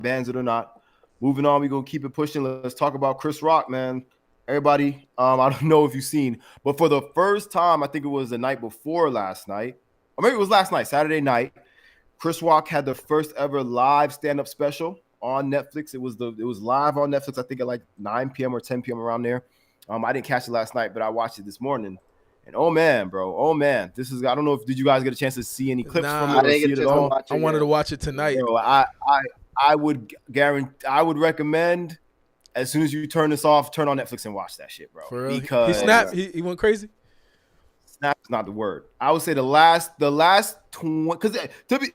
bans it or not. Moving on, we gonna keep it pushing. Let's talk about Chris Rock, man. Everybody, I don't know if you've seen, but for the first time, I think it was the night before last night, or maybe it was last night, Saturday night. Chris Rock had the first ever live stand-up special on Netflix. It was live on Netflix, I think at like 9 p.m. or 10 p.m. around there. I didn't catch it last night, but I watched it this morning. And oh man, bro, oh man, this is, I don't know if did you guys get a chance to see any clips from it or see it at all? I wanted to watch it tonight. Bro, I would guarantee, I would recommend as soon as you turn this off, turn on Netflix and watch that shit, bro. For real? Because he snapped, he went crazy. Snap is not the word. I would say the last 20, because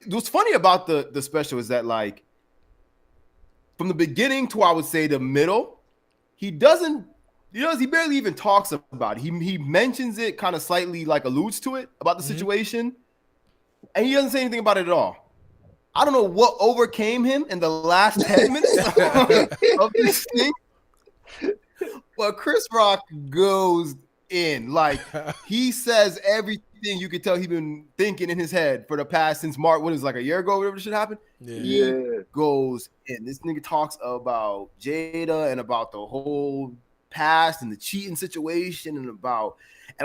what's funny about the special is that like from the beginning to I would say the middle, he barely even talks about it. He mentions it kind of slightly, like alludes to it about the situation, and he doesn't say anything about it at all. I don't know what overcame him in the last 10 minutes of this thing, but Chris Rock goes in. Like, he says everything you could tell he's been thinking in his head for the past, since March, what is it, like a year ago, whatever shit happened? He goes in. This nigga talks about Jada and about the whole past and the cheating situation and I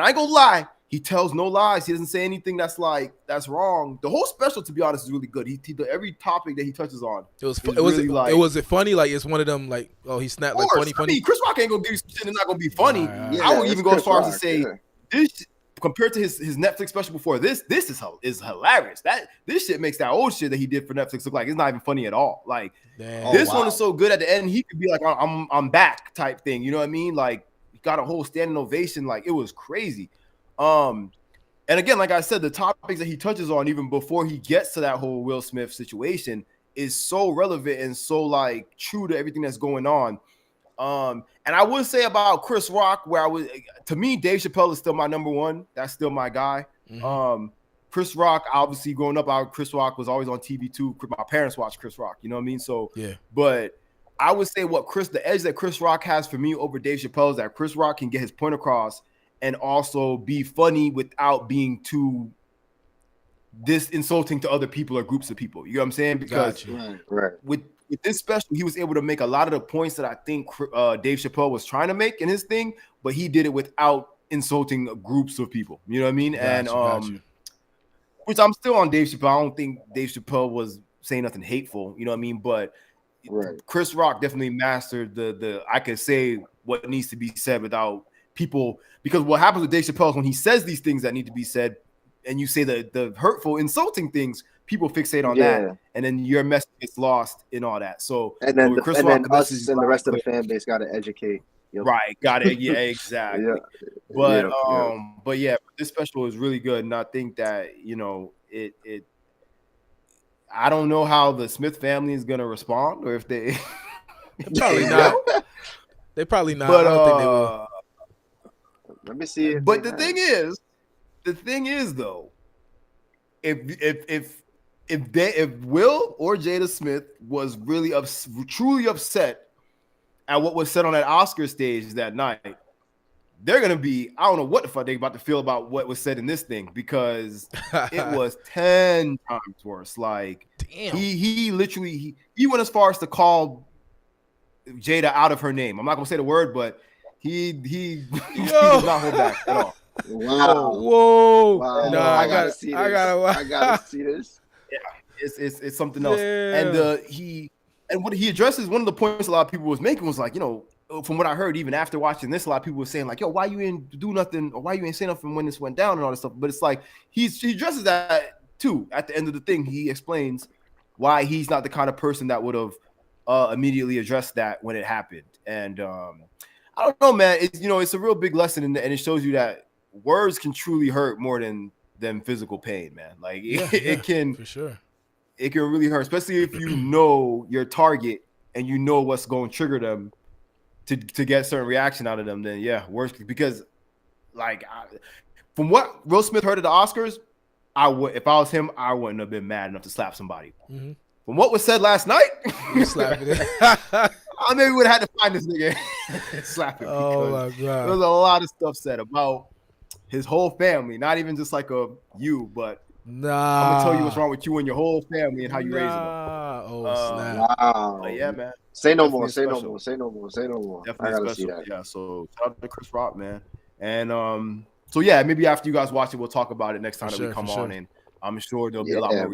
ain't gonna lie, he tells no lies. He doesn't say anything that's wrong. The whole special, to be honest, is really good. He every topic that he touches on. Was it funny? Like, it's one of them, like, oh, he snapped, like, funny. I mean, Chris Rock ain't gonna give you some shit that's not gonna be funny. I would even go as far as to say this, compared to his Netflix special before this is hilarious. That this shit makes that old shit that he did for Netflix look like it's not even funny at all. Like, this one is so good at the end, he could be like, I'm back type thing. You know what I mean? Like, he got a whole standing ovation. Like, it was crazy. And again, like I said, the topics that he touches on even before he gets to that whole Will Smith situation is so relevant and so like true to everything that's going on. And I would say about Chris Rock, to me, Dave Chappelle is still my number one. That's still my guy. Chris Rock, obviously growing up, Chris Rock was always on TV too. My parents watched Chris Rock, you know what I mean? So, yeah. But I would say the edge that Chris Rock has for me over Dave Chappelle is that Chris Rock can get his point across and also be funny without being too insulting to other people or groups of people. You know what I'm saying? Because with this special, he was able to make a lot of the points that I think Dave Chappelle was trying to make in his thing, but he did it without insulting groups of people. You know what I mean? Which I'm still on Dave Chappelle. I don't think Dave Chappelle was saying nothing hateful. You know what I mean? But Chris Rock definitely mastered the I could say what needs to be said without people, because what happens with Dave Chappelle is when he says these things that need to be said and you say the hurtful, insulting things, people fixate on that, and then your message gets lost in all that. So and then us and the rest of the fan base got to educate. Right, got it. Yeah, exactly. But yeah, this special is really good, and I think that it. I don't know how the Smith family is gonna respond, or if they probably not. They probably not. But, I don't think they will. Let me see. But the thing is though, if Will or Jada Smith was really truly upset at what was said on that Oscar stage that night, they're gonna be, I don't know what the fuck they about to feel about what was said in this thing, because it was 10 times worse. Like, damn. He literally he went as far as to call Jada out of her name. I'm not gonna say the word, but he does not hold back at all. Whoa. No, I gotta see this. I gotta see this. Yeah, it's something else. And what he addresses, one of the points a lot of people was making was like, from what I heard, even after watching this, a lot of people were saying like, yo, why you ain't do nothing, or why you ain't say nothing when this went down and all this stuff. But it's like he addresses that too. At the end of the thing, he explains why he's not the kind of person that would have immediately addressed that when it happened. And I don't know, man. It's a real big lesson, and it shows you that words can truly hurt more than physical pain, man. Like it can, for sure. It can really hurt, especially if you know your target and you know what's going to trigger them to get a certain reaction out of them. Then worse, because like from what Will Smith heard at the Oscars, if I was him, I wouldn't have been mad enough to slap somebody. Mm-hmm. From what was said last night, I maybe would have had to find this nigga and slap him. Oh my God. There was a lot of stuff said about his whole family, not even just like but Nah. I'm gonna tell you what's wrong with you and your whole family and how you raising them. Oh snap! Wow. But yeah, man. Say no Definitely more. a Say no special. more. Say no more. Say no more. I Definitely gotta see special. that. Yeah. So shout out to Chris Rock, man. And so yeah, maybe after you guys watch it, we'll talk about it next time For that we sure, come for sure. on, and I'm sure there'll be a Yeah, lot more man.